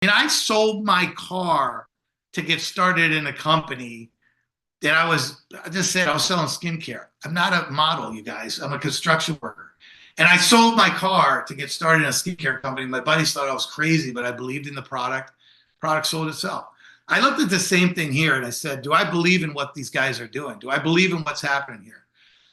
mean, I sold my car to get started in a company that I just said I was selling skincare. I'm not a model, you guys. I'm a construction worker. And I sold my car to get started in a skincare company. My buddies thought I was crazy, but I believed in the product. Product sold itself. I looked at the same thing here and I said, do I believe in what these guys are doing? Do I believe in what's happening here?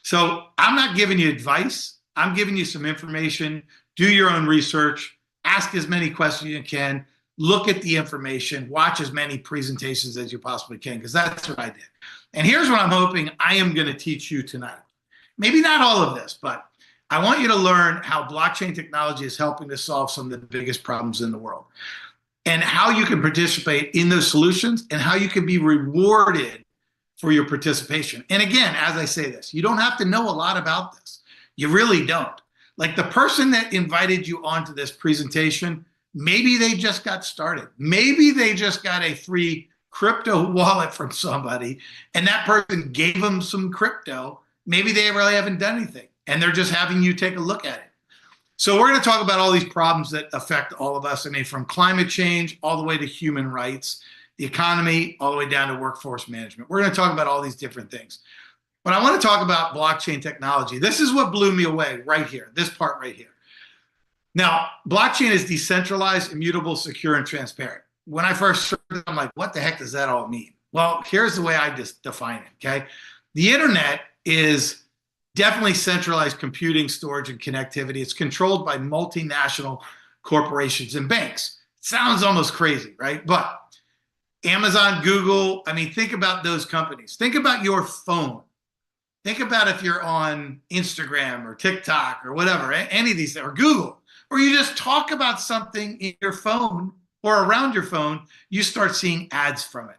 So I'm not giving you advice. I'm giving you some information. Do your own research. Ask as many questions as you can. Look at the information. Watch as many presentations as you possibly can, because that's what I did. And here's what I'm hoping I am going to teach you tonight. Maybe not all of this, but I want you to learn how blockchain technology is helping to solve some of the biggest problems in the world, and how you can participate in those solutions, and how you can be rewarded for your participation. And again, as I say this, you don't have to know a lot about this. You really don't. Like the person that invited you onto this presentation, maybe they just got started. Maybe they just got a free crypto wallet from somebody, and that person gave them some crypto. Maybe they really haven't done anything, and they're just having you take a look at it. So we're going to talk about all these problems that affect all of us. I mean, from climate change all the way to human rights, the economy, all the way down to workforce management. We're going to talk about all these different things. But I want to talk about blockchain technology. This is what blew me away right here, this part right here. Now, blockchain is decentralized, immutable, secure, and transparent. When I first heard it, I'm like, what the heck does that all mean? Well, here's the way I just define it, okay? The internet is definitely centralized computing, storage, and connectivity. It's controlled by multinational corporations and banks. Sounds almost crazy, right? But Amazon, Google, I mean, think about those companies. Think about your phone. Think about if you're on Instagram or TikTok or whatever, any of these, or Google, or you just talk about something in your phone or around your phone, you start seeing ads from it.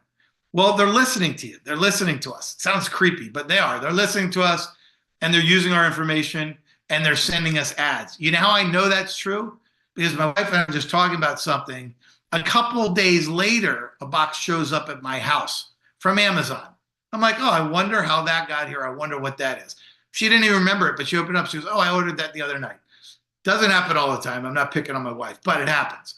Well, they're listening to you. They're listening to us. It sounds creepy, but they are. They're listening to us, and they're using our information, and they're sending us ads. You know how I know that's true? Because my wife and I were just talking about something. A couple of days later, a box shows up at my house from Amazon. I'm like, oh, I wonder how that got here. I wonder what that is. She didn't even remember it, but she opened up. She goes, oh, I ordered that the other night. Doesn't happen all the time. I'm not picking on my wife, but it happens.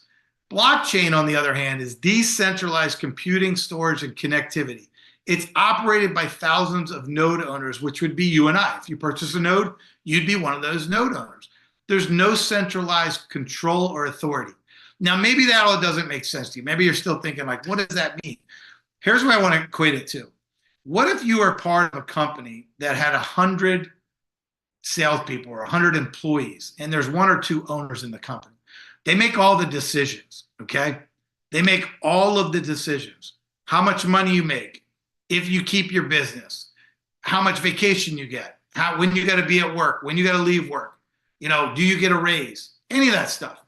Blockchain, on the other hand, is decentralized computing, storage, and connectivity. It's operated by thousands of node owners, which would be you and I. If you purchase a node, you'd be one of those node owners. There's no centralized control or authority. Now, maybe that all doesn't make sense to you. Maybe you're still thinking, like, what does that mean? Here's what I want to equate it to. What if you are part of a company that had 100 salespeople or 100 employees, and there's one or two owners in the company? They make all the decisions, okay? They make all of the decisions. How much money you make, if you keep your business, how much vacation you get, when you got to be at work, when you got to leave work, do you get a raise, any of that stuff.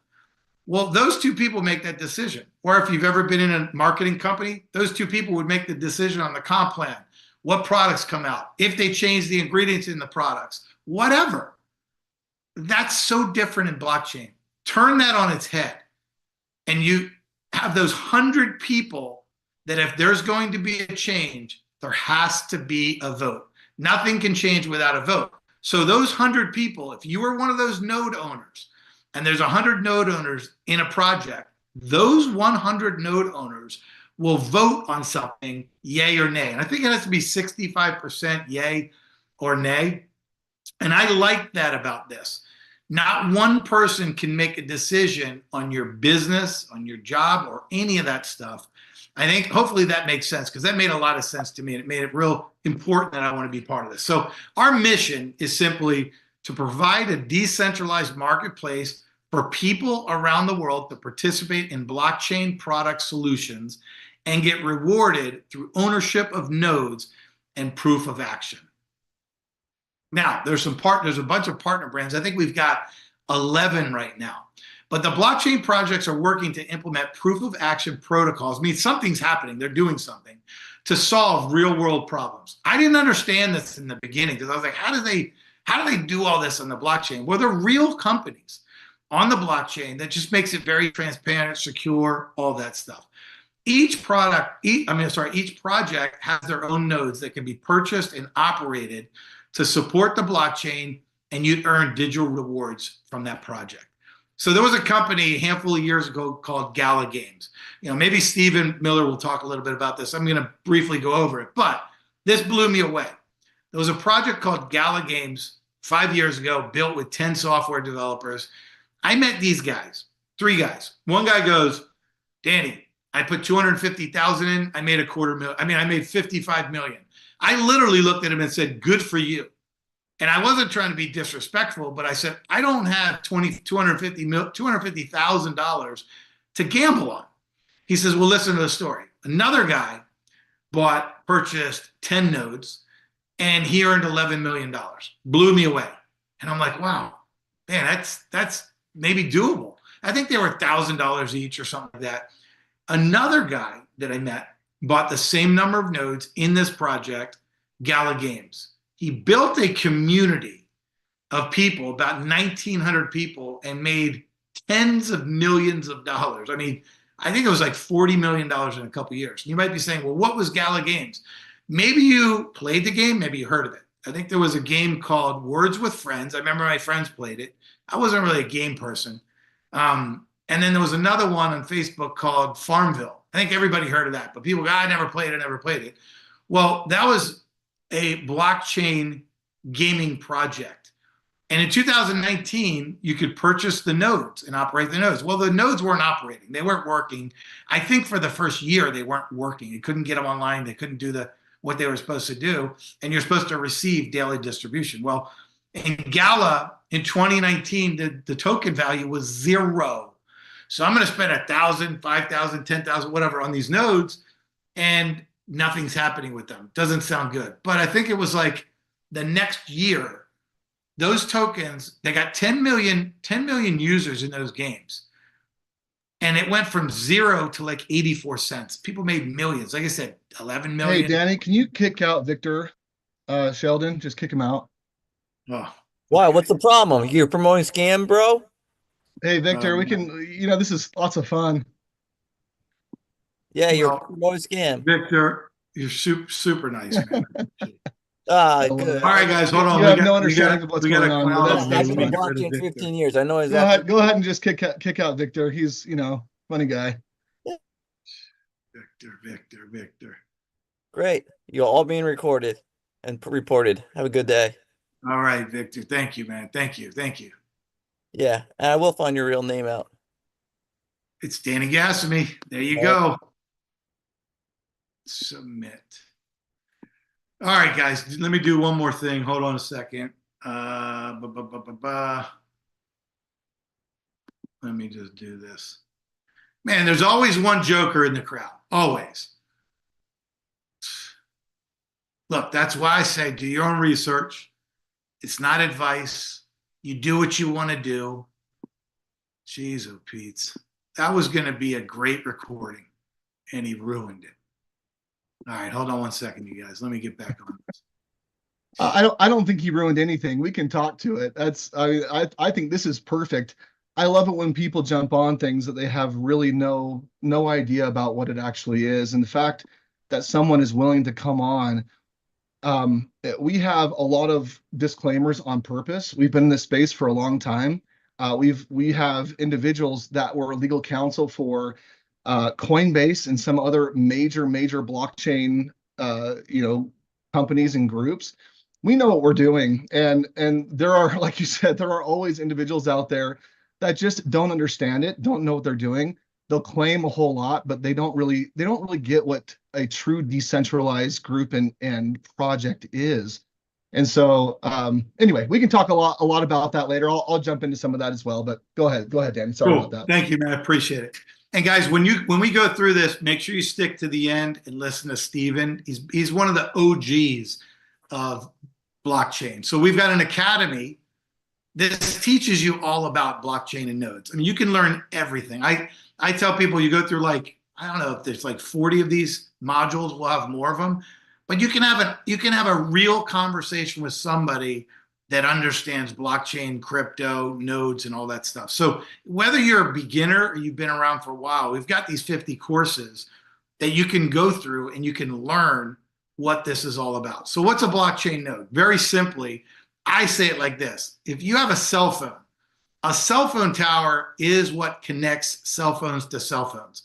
Well, those two people make that decision. Or if you've ever been in a marketing company, those two people would make the decision on the comp plan, what products come out, if they change the ingredients in the products, whatever. That's so different in blockchain. Turn that on its head, and you have those 100 people that if there's going to be a change, there has to be a vote. Nothing can change without a vote. So those 100 people, if you were one of those node owners, and there's 100 node owners in a project, those 100 node owners will vote on something, yay or nay. And I think it has to be 65% yay or nay. And I like that about this. Not one person can make a decision on your business, on your job, or any of that stuff. I think hopefully that makes sense, because that made a lot of sense to me, and it made it real important that I want to be part of this. So our mission is simply to provide a decentralized marketplace for people around the world to participate in blockchain product solutions and get rewarded through ownership of nodes and proof of action. Now, there's a bunch of partner brands. I think we've got 11 right now. But the blockchain projects are working to implement proof of action protocols. I mean, something's happening. They're doing something to solve real world problems. I didn't understand this in the beginning, because I was like, how do they do all this on the blockchain? Well, they're real companies on the blockchain that just makes it very transparent, secure, all that stuff. Each project has their own nodes that can be purchased and operated to support the blockchain, and you earn digital rewards from that project. So there was a company a handful of years ago called Gala Games. Maybe Stephen Miller will talk a little bit about this. I'm going to briefly go over it, but this blew me away. There was a project called Gala Games 5 years ago, built with 10 software developers. I met these guys, three guys. One guy goes, Danny, I put 250,000 in. I made a quarter million. I mean, I made 55 million. I literally looked at him and said, good for you. And I wasn't trying to be disrespectful, but I said, I don't have $250,000 to gamble on. He says, well, listen to the story. Another guy purchased 10 nodes, and he earned $11 million. Blew me away. And I'm like, wow, man, that's maybe doable. I think they were $1,000 each or something like that. Another guy that I met bought the same number of nodes in this project, Gala Games. He built a community of people, about 1,900 people, and made tens of millions of dollars. I mean, I think it was like $40 million in a couple of years. You might be saying, well, what was Gala Games? Maybe you played the game, maybe you heard of it. I think there was a game called Words with Friends. I remember my friends played it. I wasn't really a game person. And then there was another one on Facebook called Farmville. I think everybody heard of that, but people go, I never played it. Well, that was a blockchain gaming project. And in 2019, you could purchase the nodes and operate the nodes. Well, the nodes weren't operating. They weren't working. I think for the first year, they weren't working. You couldn't get them online. They couldn't do what they were supposed to do. And you're supposed to receive daily distribution. Well, in Gala in 2019, the token value was 0. So I'm going to spend 1,000, 5,000, 10,000, whatever on these nodes, and nothing's happening with them. Doesn't sound good. But I think it was like the next year, those tokens, they got 10 million users in those games. And it went from 0 to like 84 cents. People made millions. Like I said, 11 million. Hey, Danny, can you kick out Victor Sheldon? Just kick him out. Oh, Why? What's the problem? You're promoting scam, bro? Hey, Victor, we can, this is lots of fun. Yeah, you're promoting scam. Victor, you're super nice, man. Good. All right, guys, hold on. You have no understanding of what's going on. That's been watching 15 years. I know Go exactly. Go ahead and just kick out Victor. He's, funny guy. Victor. Great. You're all being recorded and reported. Have a good day. All right, Victor. Thank you, man. Thank you. Yeah, and I will find your real name out. It's Danny Gassamy. There you go. Submit. All right, guys. Let me do one more thing. Hold on a second. Let me just do this. Man, there's always one joker in the crowd. Always. Look, that's why I say do your own research. It's not advice. You do what you want to do. Jeez, oh, Pete. That was going to be a great recording, and he ruined it. All right, hold on one second, you guys. Let me get back on this. I don't think he ruined anything. We can talk to it. I think this is perfect. I love it when people jump on things that they have really no idea about what it actually is. And the fact that someone is willing to come on, we have a lot of disclaimers on purpose. We've been in this space for a long time. We have individuals that were legal counsel for Coinbase and some other major blockchain companies and groups. We know what we're doing, and there are, like you said, there are always individuals out there that just don't understand it, don't know what they're doing. They'll claim a whole lot, but they don't really get what a true decentralized group and project is. And so anyway, we can talk a lot about that later. I'll jump into some of that as well, but go ahead, Dan. Sorry about that. Thank you, man. I appreciate it. And guys, when we go through this, make sure you stick to the end and listen to Stephen. He's one of the OGs of blockchain. So we've got an academy. This teaches you all about blockchain and nodes. I mean, you can learn everything. I tell people you go through I don't know if there's 40 of these modules. We'll have more of them, but you can have a real conversation with somebody that understands blockchain, crypto, nodes, and all that stuff. So whether you're a beginner or you've been around for a while, we've got these 50 courses that you can go through and you can learn what this is all about. So what's a blockchain node? Very simply, I say it like this. If you have a cell phone A cell phone tower is what connects cell phones to cell phones.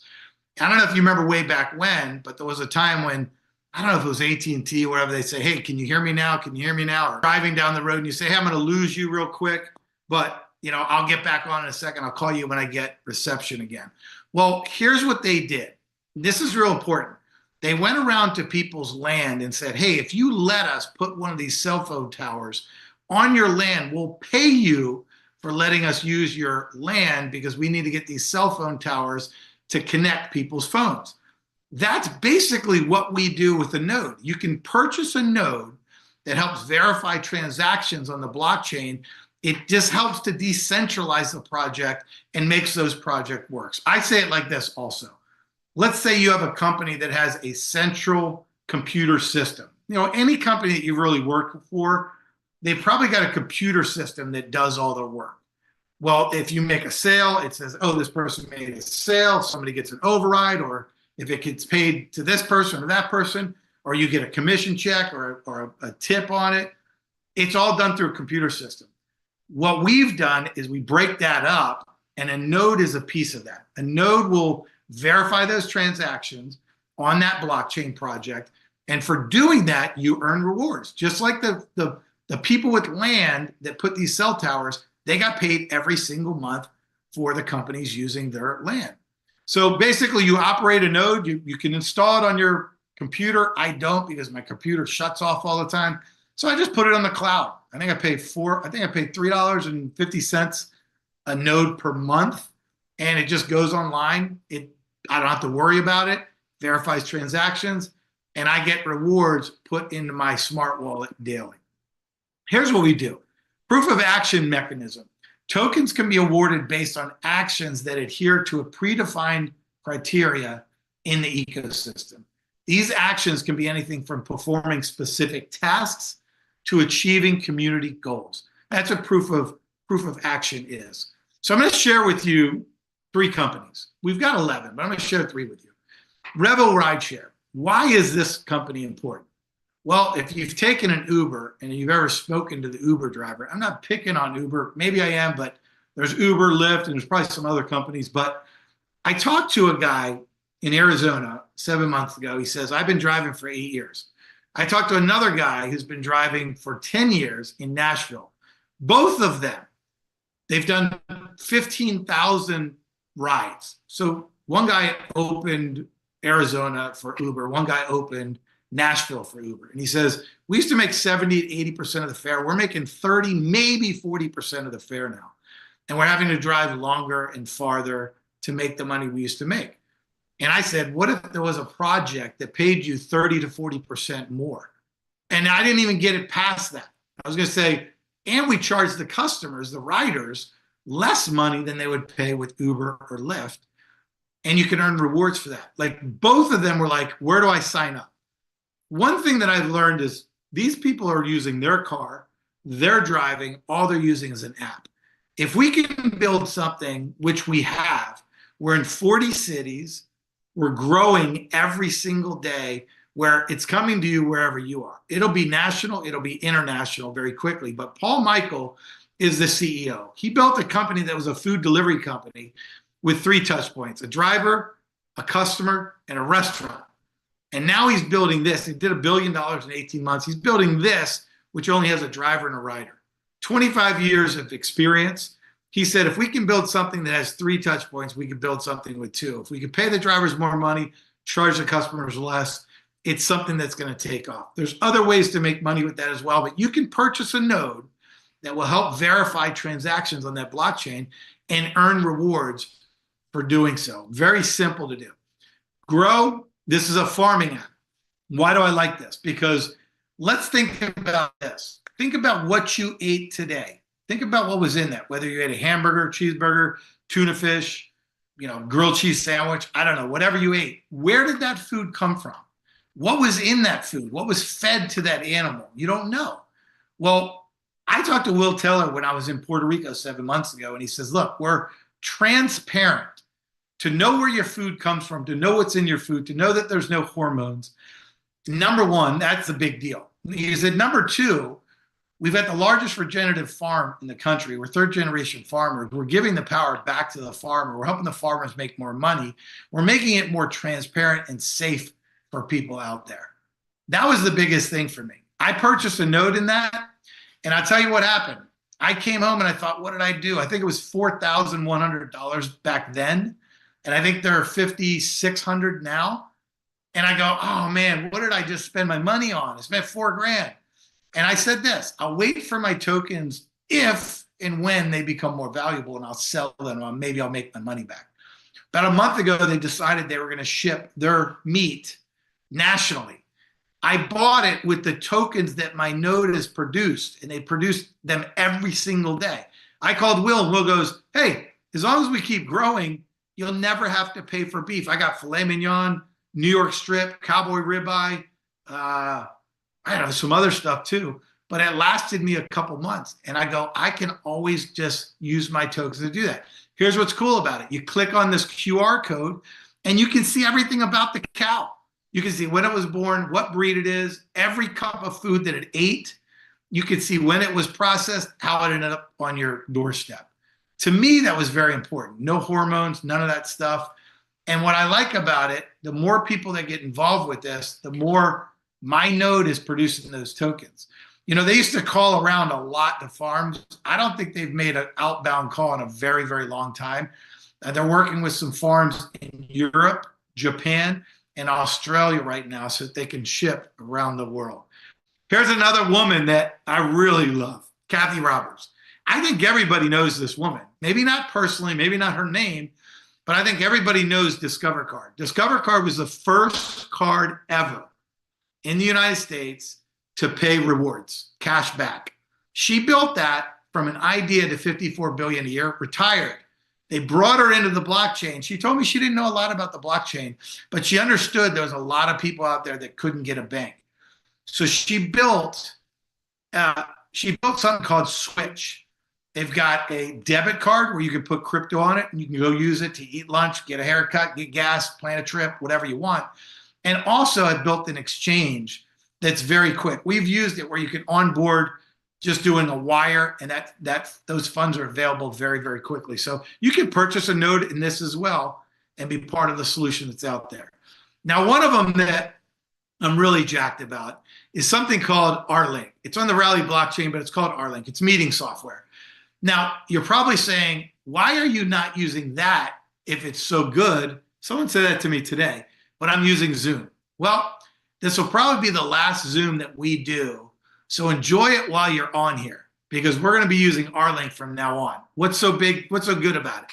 I don't know if you remember way back when, but there was a time when, I don't know if it was AT&T or whatever, they say, hey, can you hear me now? Can you hear me now? Or driving down the road and you say, hey, I'm going to lose you real quick, but I'll get back on in a second. I'll call you when I get reception again. Well, here's what they did. This is real important. They went around to people's land and said, hey, if you let us put one of these cell phone towers on your land, we'll pay you for letting us use your land because we need to get these cell phone towers to connect people's phones. That's basically what we do with a node. You can purchase a node that helps verify transactions on the blockchain. It just helps to decentralize the project and makes those project works. I say it like this also. Let's say you have a company that has a central computer system. Any company that you really work for, they've probably got a computer system that does all their work. Well, if you make a sale, it says, oh, this person made a sale, somebody gets an override, or if it gets paid to this person or that person, or you get a commission check or a tip on it, it's all done through a computer system. What we've done is we break that up, and a node is a piece of that. A node will verify those transactions on that blockchain project, and for doing that, you earn rewards. Just like the people with land that put these cell towers, they got paid every single month for the companies using their land. So basically, you operate a node. You can install it on your computer. I don't, because my computer shuts off all the time. So I just put it on the cloud. I think I paid $3.50 a node per month, and it just goes online. I don't have to worry about it. Verifies transactions, and I get rewards put into my smart wallet daily. Here's what we do. Proof of action mechanism. Tokens can be awarded based on actions that adhere to a predefined criteria in the ecosystem. These actions can be anything from performing specific tasks to achieving community goals. That's what proof of action is. So I'm going to share with you 3 companies. We've got 11, but I'm going to share 3 with you. Revel Rideshare. Why is this company important? Well, if you've taken an Uber and you've ever spoken to the Uber driver, I'm not picking on Uber. Maybe I am, but there's Uber, Lyft, and there's probably some other companies. But I talked to a guy in Arizona 7 months ago. He says, I've been driving for 8 years. I talked to another guy who's been driving for 10 years in Nashville. Both of them, they've done 15,000 rides. So one guy opened Arizona for Uber. One guy opened Nashville for Uber. And he says, we used to make 70 to 80% of the fare. We're making 30, maybe 40% of the fare now. And we're having to drive longer and farther to make the money we used to make. And I said, what if there was a project that paid you 30 to 40% more? And I didn't even get it past that. I was going to say, and we charge the customers, the riders, less money than they would pay with Uber or Lyft. And you can earn rewards for that. Like, both of them were like, where do I sign up? One thing that I've learned is these people are using their car, they're driving, all they're using is an app. If we can build something, which we have, we're in 40 cities, we're growing every single day, where it's coming to you wherever you are. It'll be national, it'll be international very quickly. But Paul Michael is the CEO. He built a company that was a food delivery company with 3 touch points: a driver, a customer, and a restaurant. And now he's building this. He did $1 billion in 18 months. He's building this, which only has a driver and a rider. 25 years of experience. He said, if we can build something that has 3 touch points, we could build something with 2. If we could pay the drivers more money, charge the customers less, it's something that's going to take off. There's other ways to make money with that as well, but you can purchase a node that will help verify transactions on that blockchain and earn rewards for doing so. Very simple to do. Grow. This is a farming app. Why do I like this? Because let's think about this. Think about what you ate today. Think about what was in that, whether you ate a hamburger, cheeseburger, tuna fish, grilled cheese sandwich, I don't know, whatever you ate. Where did that food come from? What was in that food? What was fed to that animal? You don't know. Well, I talked to Will Teller when I was in Puerto Rico 7 months ago, and he says, look, we're transparent. To know where your food comes from, to know what's in your food, to know that there's no hormones. Number one, that's a big deal. He said, number 2, we've got the largest regenerative farm in the country. We're third generation farmers. We're giving the power back to the farmer. We're helping the farmers make more money. We're making it more transparent and safe for people out there. That was the biggest thing for me. I purchased a note in that, and I'll tell you what happened. I came home and I thought, what did I do? I think it was $4,100 back then, and I think they're $5,600 now. And I go, oh man, what did I just spend my money on? I spent $4,000. And I said this, I'll wait for my tokens if and when they become more valuable, and I'll sell them, or maybe I'll make my money back. About a month ago, they decided they were going to ship their meat nationally. I bought it with the tokens that my node has produced, and they produced them every single day. I called Will, and Will goes, hey, as long as we keep growing, you'll never have to pay for beef. I got filet mignon, New York strip, cowboy ribeye, I don't know, some other stuff too, but it lasted me a couple months. And I go, I can always just use my tokens to do that. Here's what's cool about it. You click on this QR code and you can see everything about the cow. You can see when it was born, what breed it is, every cup of food that it ate. You can see when it was processed, how it ended up on your doorstep. To me, that was very important. No hormones, none of that stuff. And what I like about it, the more people that get involved with this, the more my node is producing those tokens. You know, they used to call around a lot to farms. I don't think they've made an outbound call in a very, very long time. They're working with some farms in Europe, Japan, and Australia right now so that they can ship around the world. Here's another woman that I really love, Kathy Roberts. I think everybody knows this woman. Maybe not personally, maybe not her name, but I think everybody knows Discover Card. Discover Card was the first card ever in the United States to pay rewards, cash back. She built that from an idea to 54 billion a year, retired. They brought her into the blockchain. She told me she didn't know a lot about the blockchain, but she understood there was a lot of people out there that couldn't get a bank. So she built something called Switch. They've got a debit card where you can put crypto on it and you can go use it to eat lunch, get a haircut, get gas, plan a trip, whatever you want. And also I built an exchange that's very quick. We've used it where you can onboard just doing a wire, and those funds are available very, very quickly. So you can purchase a node in this as well and be part of the solution that's out there. Now, one of them that I'm really jacked about is something called R-Link. It's on the Rally blockchain, but it's called R-Link. It's meeting software. Now, you're probably saying, why are you not using that if it's so good? Someone said that to me today, but I'm using Zoom. Well, this will probably be the last Zoom that we do. So enjoy it while you're on here, because we're going to be using R-Link from now on. What's so big? What's so good about it?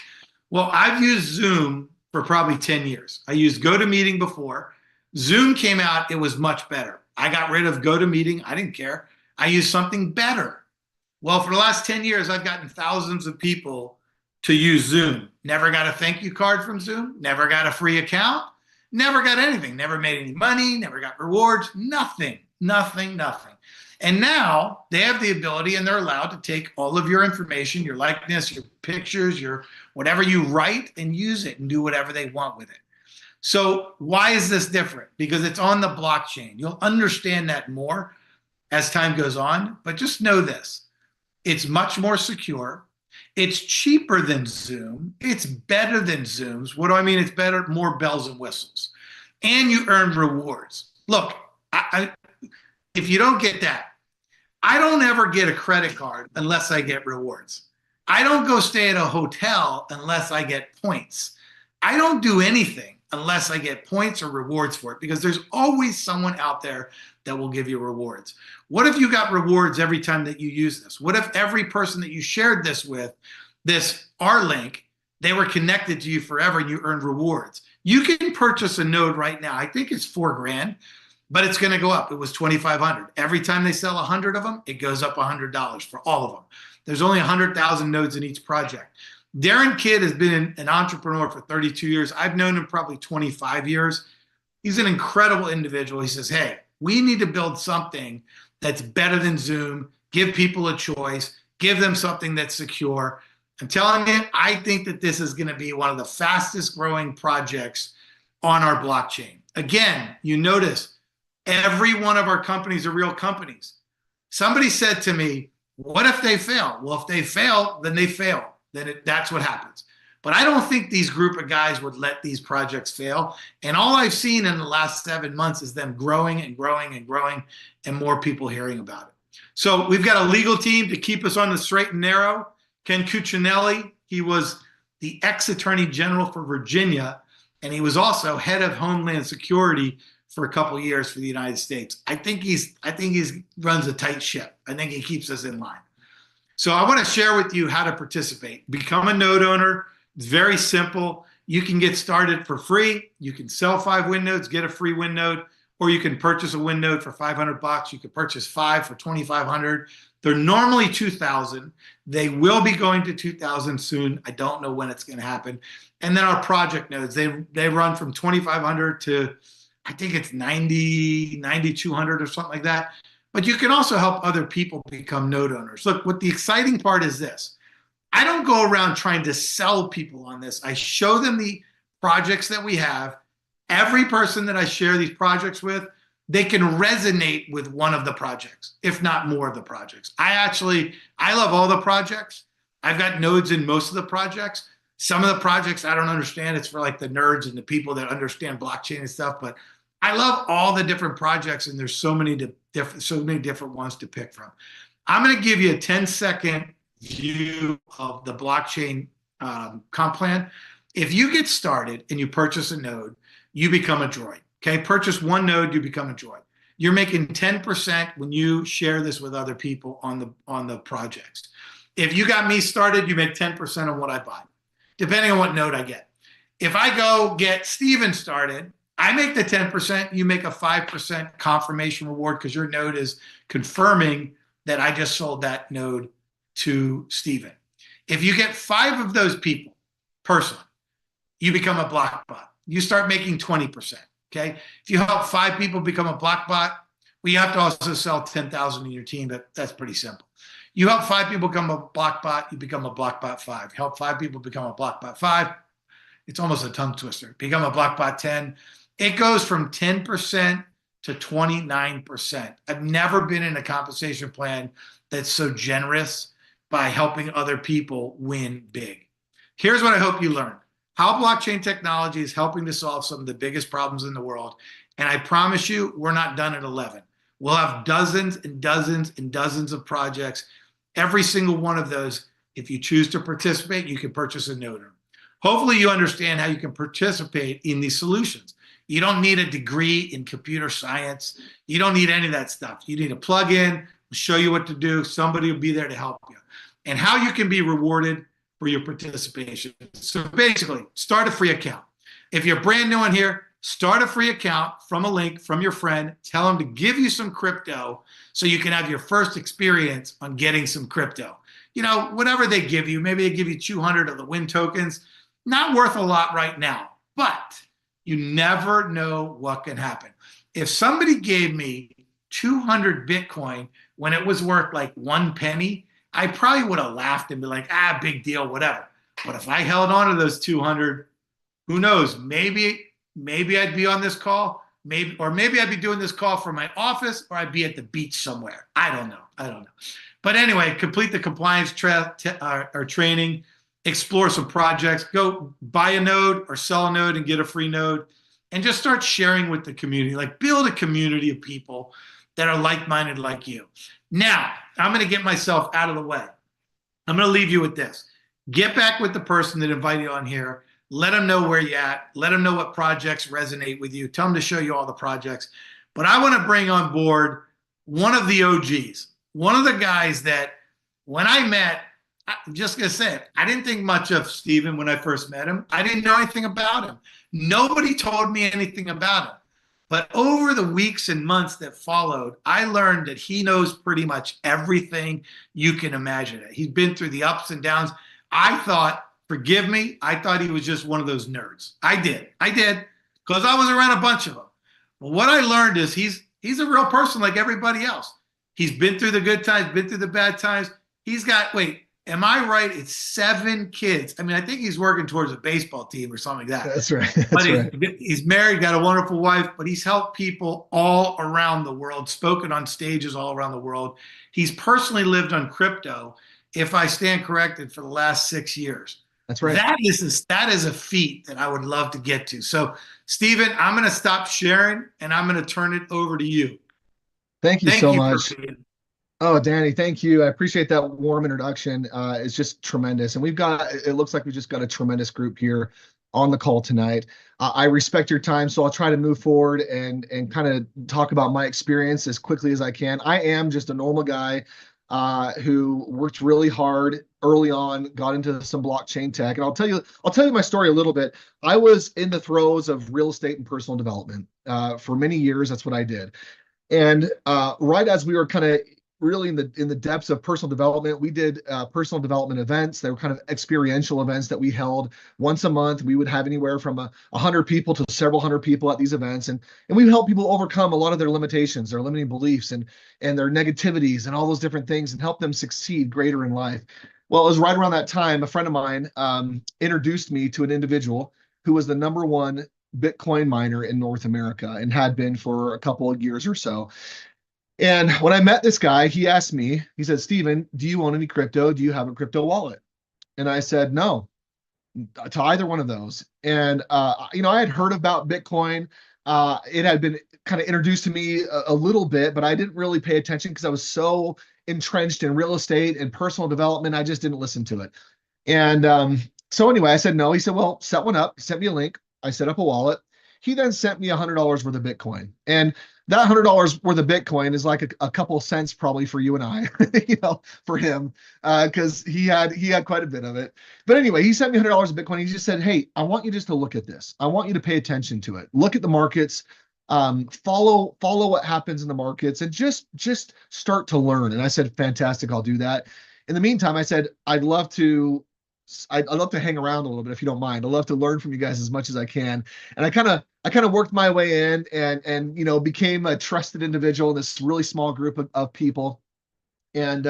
Well, I've used Zoom for probably 10 years. I used GoToMeeting before. Zoom came out, it was much better. I got rid of GoToMeeting. I didn't care. I used something better. Well, for the last 10 years, I've gotten thousands of people to use Zoom. Never got a thank you card from Zoom. Never got a free account. Never got anything. Never made any money. Never got rewards. Nothing, nothing, nothing. And now they have the ability and they're allowed to take all of your information, your likeness, your pictures, your whatever you write, and use it and do whatever they want with it. So why is this different? Because it's on the blockchain. You'll understand that more as time goes on, but just know this. It's much more secure. It's cheaper than Zoom. It's better than Zoom's. What do I mean? It's better, more bells and whistles. And you earn rewards. Look, if you don't get that, I don't ever get a credit card unless I get rewards. I don't go stay at a hotel unless I get points. I don't do anything unless I get points or rewards for it, because there's always someone out there that will give you rewards. What if you got rewards every time that you use this? What if every person that you shared this with, this R-Link, they were connected to you forever and you earned rewards? You can purchase a node right now. I think it's $4,000. But it's going to go up. It was $2,500. Every time they sell 100 of them, it goes up $100 for all of them. There's only 100,000 nodes in each project. Darren Kidd has been an entrepreneur for 32 years. I've known him probably 25 years. He's an incredible individual. He says, hey, we need to build something that's better than Zoom, give people a choice, give them something that's secure. I'm telling you, I think that this is going to be one of the fastest growing projects on our blockchain. Again, you notice, every one of our companies are real companies. Somebody said to me, what if they fail? Well, if they fail, then they fail. That's what happens. But I don't think these group of guys would let these projects fail. And all I've seen in the last 7 months is them growing and growing and growing, and more people hearing about it. So we've got a legal team to keep us on the straight and narrow. Ken Cuccinelli, he was the ex-attorney general for Virginia, and he was also head of Homeland Security for a couple of years for the United States. I think he's runs a tight ship. I think he keeps us in line. So I want to share with you how to participate. Become a node owner. It's very simple. You can get started for free. You can sell 5 wind nodes, get a free wind node, or you can purchase a wind node for $500. You can purchase 5 for $2,500. They're normally $2,000. They will be going to $2,000 soon. I don't know when it's going to happen. And then our project nodes, they run from $2,500 to, I think it's $9,200 or something like that. But you can also help other people become node owners. Look, what the exciting part is this. I don't go around trying to sell people on this. I show them the projects that we have. Every person that I share these projects with, they can resonate with one of the projects, if not more of the projects. I love all the projects. I've got nodes in most of the projects. Some of the projects I don't understand. It's for like the nerds and the people that understand blockchain and stuff. But I love all the different projects, and there's so many different ones to pick from. I'm going to give you a 10-second view of the blockchain comp plan. If you get started and you purchase a node, you become a droid. Okay, purchase 1 node, you become a droid. You're making 10% when you share this with other people on the projects. If you got me started, you make 10% on what I buy, depending on what node I get. If I go get Steven started, I make the 10%, you make a 5% confirmation reward because your node is confirming that I just sold that node to Steven. If you get 5 of those people personally, you become a block bot. You start making 20%. Okay. If you help 5 people become a block bot, well, you have to also sell 10,000 in your team, but that's pretty simple. You help 5 people become a block bot, you become a block bot 5. Help 5 people become a block bot 5. It's almost a tongue twister. Become a block bot 10. It goes from 10% to 29%. I've never been in a compensation plan that's so generous by helping other people win big. Here's what I hope you learned. How blockchain technology is helping to solve some of the biggest problems in the world. And I promise you, we're not done at 11. We'll have dozens and dozens and dozens of projects. Every single one of those, if you choose to participate, you can purchase a node. Hopefully you understand how you can participate in these solutions. You don't need a degree in computer science. You don't need any of that stuff. You need a plug-in, show you what to do. Somebody will be there to help you. And how you can be rewarded for your participation. So basically, start a free account. If you're brand new in here, start a free account from a link from your friend. Tell them to give you some crypto so you can have your first experience on getting some crypto. You know, whatever they give you, maybe they give you 200 of the WIN tokens. Not worth a lot right now, but you never know what can happen. If somebody gave me 200 Bitcoin when it was worth like 1 penny, I probably would have laughed and be like, big deal, whatever. But if I held on to those 200, who knows? Maybe I'd be on this call, maybe I'd be doing this call from my office, or I'd be at the beach somewhere. I don't know. But anyway, complete the compliance training, explore some projects, go buy a node or sell a node and get a free node, and just start sharing with the community. Like, build a community of people that are like-minded like you. Now, I'm going to get myself out of the way. I'm going to leave you with this. Get back with the person that invited you on here. Let them know where you're at. Let them know what projects resonate with you. Tell them to show you all the projects. But I want to bring on board one of the OGs, one of the guys that when I met, I'm just going to say it, I didn't think much of Steven when I first met him. I didn't know anything about him. Nobody told me anything about him. But over the weeks and months that followed, I learned that he knows pretty much everything you can imagine. He's been through the ups and downs. I thought, forgive me, I thought he was just one of those nerds. I did, because I was around a bunch of them. But what I learned is he's a real person like everybody else. He's been through the good times, been through the bad times. He's got, Am I right? It's 7 kids. I mean, I think he's working towards a baseball team or something like that. That's right. But That's right. he's married, got a wonderful wife, but he's helped people all around the world, spoken on stages all around the world. He's personally lived on crypto, if I stand corrected, for the last 6 years. That's right. That is a feat that I would love to get to. So, Stephen, I'm going to stop sharing and I'm going to turn it over to you. Thank you so much. For being. Oh, Danny, thank you. I appreciate that warm introduction. It's just tremendous. And it looks like we've just got a tremendous group here on the call tonight. I respect your time, so I'll try to move forward and kind of talk about my experience as quickly as I can. I am just a normal guy who worked really hard early on, got into some blockchain tech. And I'll tell you my story a little bit. I was in the throes of real estate and personal development. For many years, that's what I did. And right as we were kind of really in the depths of personal development, we did personal development events. They were kind of experiential events that we held once a month. We would have anywhere from 100 people to several hundred people at these events, and we would help people overcome a lot of their limitations, their limiting beliefs, and their negativities, and all those different things, and help them succeed greater in life. Well, it was right around that time a friend of mine introduced me to an individual who was the #1 Bitcoin miner in North America and had been for a couple of years or so. And when I met this guy, he asked me, he said, "Stephen, do you own any crypto? Do you have a crypto wallet?" And I said, "No, to either one of those." And, I had heard about Bitcoin. It had been kind of introduced to me a little bit, but I didn't really pay attention because I was so entrenched in real estate and personal development. I just didn't listen to it. And so anyway, I said no. He said, "Well, set one up." He sent me a link. I set up a wallet. He then sent me $100 worth of Bitcoin. And that $100 worth of Bitcoin is like a couple cents probably for you and I, for him, because he had quite a bit of it. But anyway, he sent me $100 of Bitcoin. He just said, "Hey, I want you just to look at this. I want you to pay attention to it. Look at the markets, follow what happens in the markets, and just start to learn." And I said, "Fantastic, I'll do that." In the meantime, I said, I'd love to hang around a little bit if you don't mind. I'd love to learn from you guys as much as I can. And I kind of worked my way in and became a trusted individual in this really small group of people. And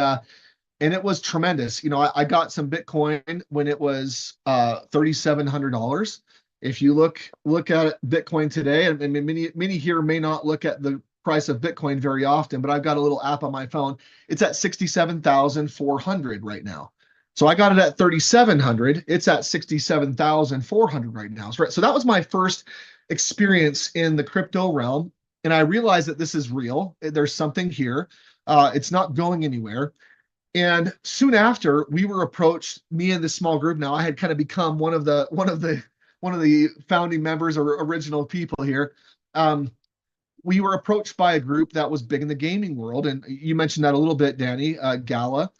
it was tremendous. I got some Bitcoin when it was $3,700. If you look at Bitcoin today, and many here may not look at the price of Bitcoin very often, but I've got a little app on my phone. It's at 67,400 right now. So I got it at 3,700. It's at 67,400 right now. So that was my first experience in the crypto realm. And I realized that this is real. There's something here. It's not going anywhere. And soon after, we were approached, me and this small group. Now I had kind of become one of the founding members or original people here. We were approached by a group that was big in the gaming world. And you mentioned that a little bit, Danny, Gala.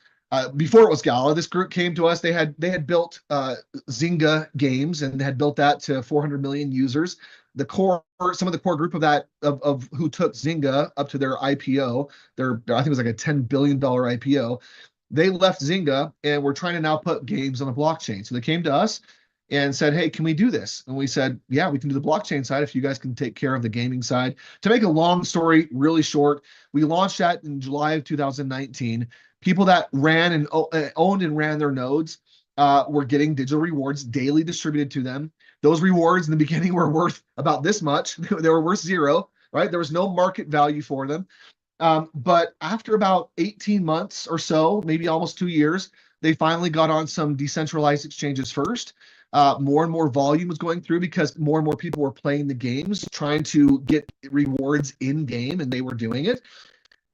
Before it was Gala, this group came to us. They had built Zynga games and had built that to 400 million users. Some of the core group of who took Zynga up to their IPO, I think it was like a $10 billion IPO. They left Zynga and were trying to now put games on the blockchain. So they came to us and said, "Hey, can we do this?" And we said, "Yeah, we can do the blockchain side if you guys can take care of the gaming side." To make a long story really short, we launched that in July of 2019. People that ran and owned and ran their nodes were getting digital rewards daily distributed to them. Those rewards in the beginning were worth about this much. They were worth zero, right? There was no market value for them. But after about 18 months or so, maybe almost 2 years, they finally got on some decentralized exchanges first. More and more volume was going through because more and more people were playing the games, trying to get rewards in game, and they were doing it.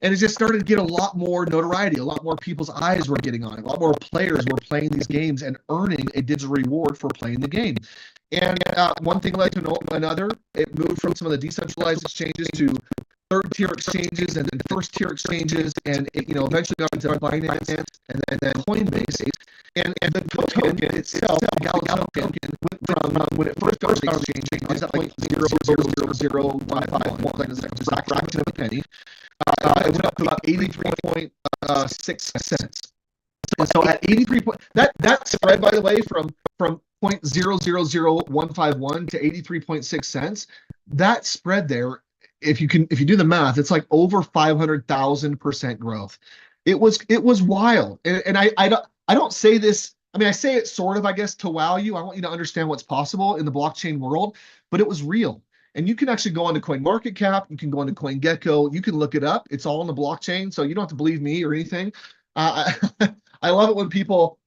And it just started to get a lot more notoriety. A lot more people's eyes were getting on it. A lot more players were playing these games and earning a digital reward for playing the game. And one thing led to another. It moved from some of the decentralized exchanges to third-tier exchanges and then first-tier exchanges, and it eventually got into Binance and then Coinbase. And the token itself, the Gala token, went from when it first started exchanging, it was at like 0.0000151, like just a fraction of a penny. It went up to about 83.6 cents. And so at 83 that spread, by the way, from 0.000151 to 83.6 cents, that spread there, if you do the math, it's like over 500,000% growth. It was wild. And I I don't say this, I mean, I say it sort of, I guess, to wow you. I want you to understand what's possible in the blockchain world, but it was real. And you can actually go onto CoinMarketCap, you can go onto CoinGecko, you can look it up. It's all on the blockchain, so you don't have to believe me or anything. I love it when people,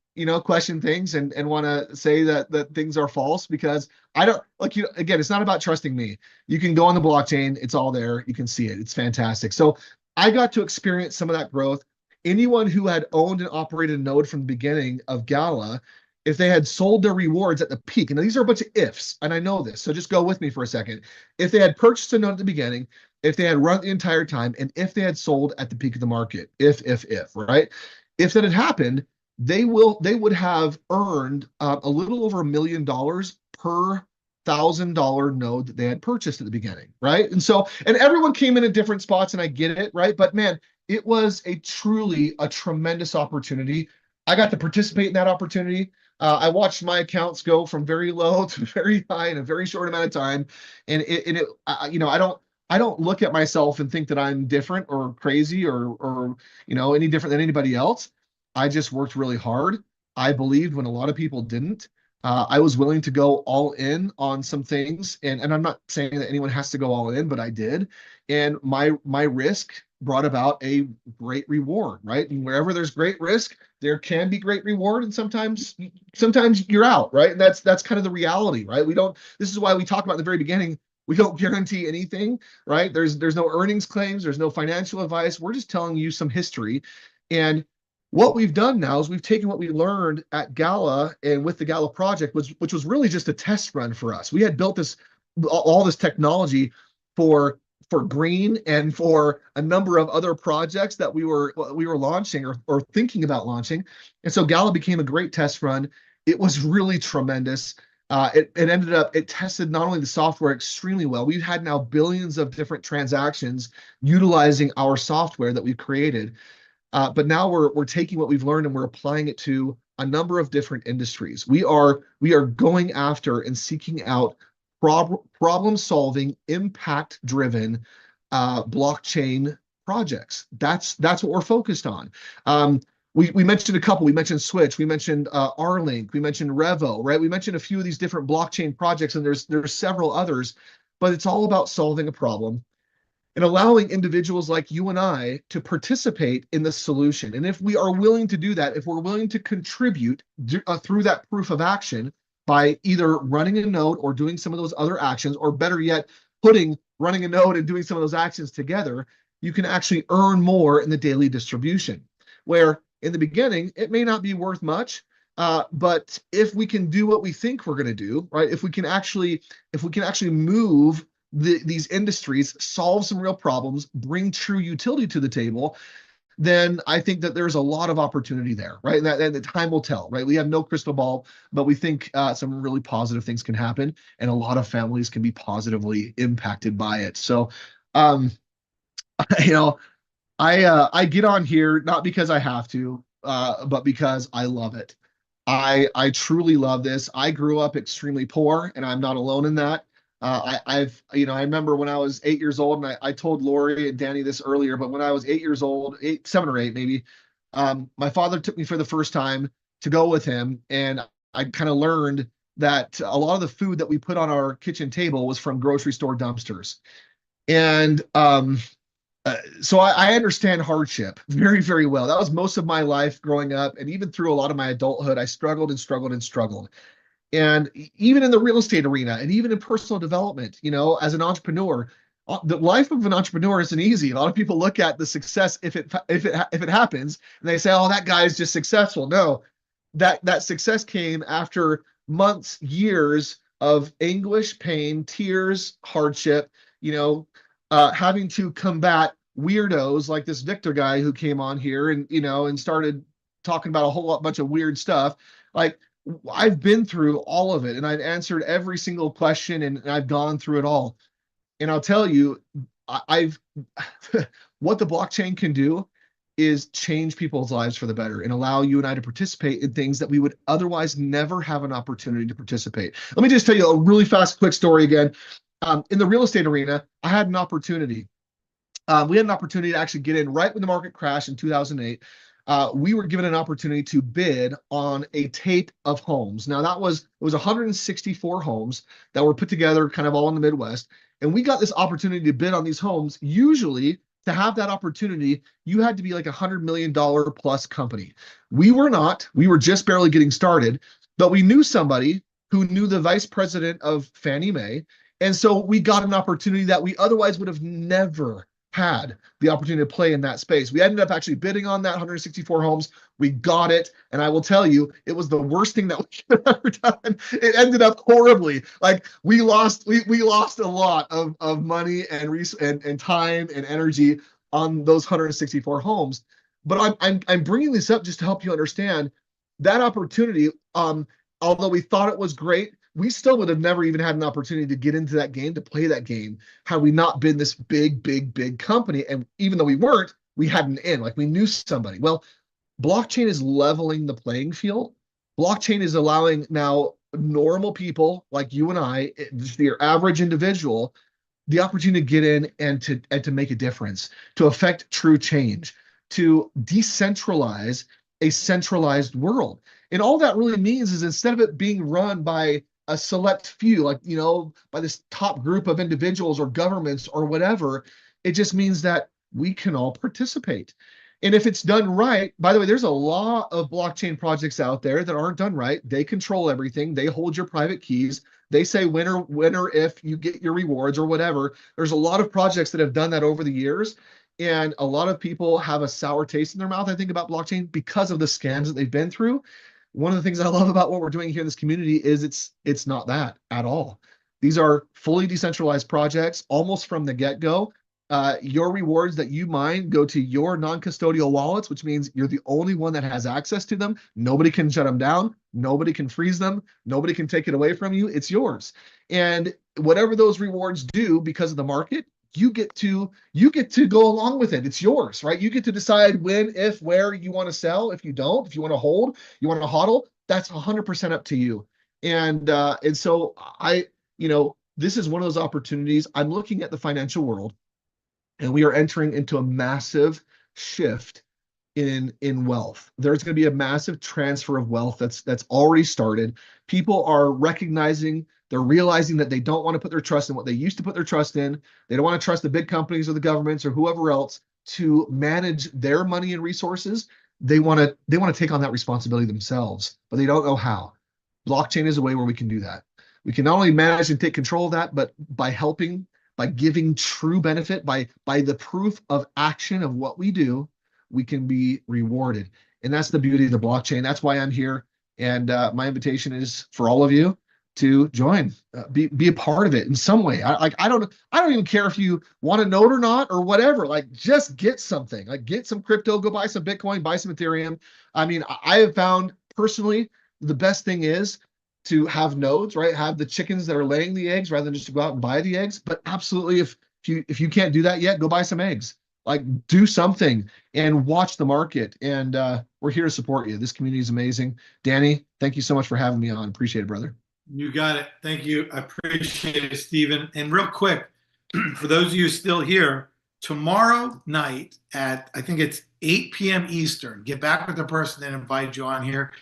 question things and want to say that things are false, because I don't like you. Again, it's not about trusting me. You can go on the blockchain, it's all there. You can see it. It's fantastic. So I got to experience some of that growth. Anyone who had owned and operated a node from the beginning of Gala, if they had sold their rewards at the peak, and these are a bunch of ifs, and I know this, so just go with me for a second. If they had purchased a node at the beginning, if they had run the entire time, and if they had sold at the peak of the market, if, right? If that had happened, they would have earned a little over $1 million per $1,000 node that they had purchased at the beginning, right? And everyone came in at different spots, and I get it, right? But man, it was truly a tremendous opportunity. I got to participate in that opportunity. I watched my accounts go from very low to very high in a very short amount of time, and I don't look at myself and think that I'm different or crazy or any different than anybody else. I just worked really hard. I believed when a lot of people didn't. I was willing to go all in on some things, and I'm not saying that anyone has to go all in, but I did, and my risk brought about a great reward, right? And wherever there's great risk, there can be great reward, and sometimes you're out, right? And that's kind of the reality, right? This is why we talk about in the very beginning, we don't guarantee anything, right? There's no earnings claims, there's no financial advice. We're just telling you some history. And what we've done now is we've taken what we learned at Gala and with the Gala project, which was really just a test run for us. We had built all this technology for green and for a number of other projects that we were launching or thinking about launching. And so Gala became a great test run. It was really tremendous. It tested not only the software extremely well, we've had now billions of different transactions utilizing our software that we've created. But now we're taking what we've learned and we're applying it to a number of different industries. We are going after and seeking out problem-solving, impact-driven blockchain projects. That's what we're focused on. We mentioned a couple. We mentioned Switch. We mentioned Rlink. We mentioned Revo. Right? We mentioned a few of these different blockchain projects, and there's several others. But it's all about solving a problem and allowing individuals like you and I to participate in the solution. And if we are willing to do that, if we're willing to contribute through that proof of action by either running a node or doing some of those other actions, or better yet, running a node and doing some of those actions together, you can actually earn more in the daily distribution. Where in the beginning, it may not be worth much, but if we can do what we think we're going to do, right? If we can actually move these industries, solve some real problems, bring true utility to the table, then I think that there's a lot of opportunity there, right? And the time will tell, right? We have no crystal ball, but we think some really positive things can happen, and a lot of families can be positively impacted by it. So, I get on here not because I have to, but because I love it. I truly love this. I grew up extremely poor, and I'm not alone in that. I remember when I was 8 years old, and I told Lori and Danny this earlier, but when I was 8 years old, 7 or 8 maybe, my father took me for the first time to go with him, and I kind of learned that a lot of the food that we put on our kitchen table was from grocery store dumpsters. And so I understand hardship very, very well. That was most of my life growing up, and even through a lot of my adulthood, I struggled and struggled and struggled. And even in the real estate arena, and even in personal development, as an entrepreneur, the life of an entrepreneur isn't easy. A lot of people look at the success if it happens, and they say, "Oh, that guy is just successful." No, that success came after months, years of anguish, pain, tears, hardship. Having to combat weirdos like this Victor guy who came on here and started talking about a whole bunch of weird stuff. Like, I've been through all of it, and I've answered every single question, and I've gone through it all. And I'll tell you, what the blockchain can do is change people's lives for the better and allow you and I to participate in things that we would otherwise never have an opportunity to participate. Let me just tell you a really fast, quick story again. In the real estate arena, I had an opportunity. We had an opportunity to actually get in right when the market crashed in 2008. we were given an opportunity to bid on a tape of homes. Now it was 164 homes that were put together kind of all in the Midwest. And we got this opportunity to bid on these homes. Usually to have that opportunity, you had to be like $100 million plus company. We were not, we were just barely getting started, but we knew somebody who knew the vice president of Fannie Mae. And so we got an opportunity that we otherwise would have never had the opportunity to play in that space. We ended up actually bidding on that 164 homes. We got it. And I will tell you, it was the worst thing that we could have ever done. It ended up horribly. Like we lost a lot of money and time and energy on those 164 homes. But I'm bringing this up just to help you understand that opportunity. Although we thought it was great, we still would have never even had an opportunity to get into that game, to play that game, had we not been this big company. And even though we weren't, we had an in, like we knew somebody. Well, blockchain is leveling the playing field. Blockchain is allowing now normal people like you and I, just your average individual, the opportunity to get in and to make a difference, to affect true change, to decentralize a centralized world. And all that really means is instead of it being run by a select few, like, you know, by this top group of individuals or governments or whatever, it just means that we can all participate. And if it's done right, by the way, there's a lot of blockchain projects out there that aren't done right. They control everything. They hold your private keys. They say when or if you get your rewards or whatever. There's a lot of projects that have done that over the years. And a lot of people have a sour taste in their mouth, I think, about blockchain because of the scams that they've been through. One of the things I love about what we're doing here in this community is it's not that at all. These are fully decentralized projects, almost from the get-go. Your rewards that you mine go to your non-custodial wallets, which means you're the only one that has access to them. Nobody can shut them down. Nobody can freeze them. Nobody can take it away from you. It's yours. And whatever those rewards do because of the market, you get to go along with it. It's yours, right? You get to decide when, if, where you want to sell. If you don't, if you want to hold, you want to hodl, that's 100% up to you. And so this is one of those opportunities. I'm looking at the financial world, and we are entering into a massive shift in wealth. There's going to be a massive transfer of wealth that's already started. People are recognizing, they're realizing that they don't want to put their trust in what they used to put their trust in. They don't want to trust the big companies or the governments or whoever else to manage their money and resources. They want to take on that responsibility themselves, but they don't know how. Blockchain is a way where we can do that. We can not only manage and take control of that, but by helping, by giving true benefit, by the proof of action of what we do, we can be rewarded. And that's the beauty of the blockchain. That's why I'm here. And my invitation is for all of you to join, be a part of it in some way. I don't even care if you want to know it or not or whatever. Like, just get something. Like, get some crypto, go buy some Bitcoin, buy some Ethereum. I mean, I have found personally the best thing is to have nodes, right? Have the chickens that are laying the eggs rather than just to go out and buy the eggs. But absolutely, if you can't do that yet, go buy some eggs. Like, do something and watch the market. And we're here to support you. This community is amazing. Danny, thank you so much for having me on. Appreciate it, brother. You got it. Thank you. I appreciate it, Stephen. And real quick, for those of you still here, tomorrow night at, I think it's 8 p.m. Eastern, get back with the person that invited you on here.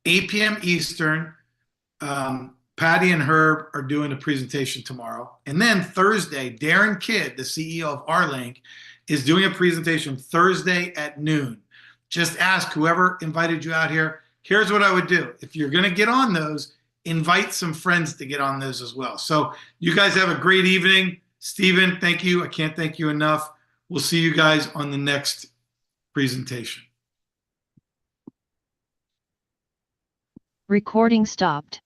8 p.m. Eastern, Patty and Herb are doing a presentation tomorrow. And then Thursday, Darren Kidd, the CEO of R-Link, is doing a presentation Thursday at noon. Just ask whoever invited you out here. Here's what I would do. If you're going to get on those, invite some friends to get on those as well. So you guys have a great evening. Stephen, thank you. I can't thank you enough. We'll see you guys on the next presentation. Recording stopped.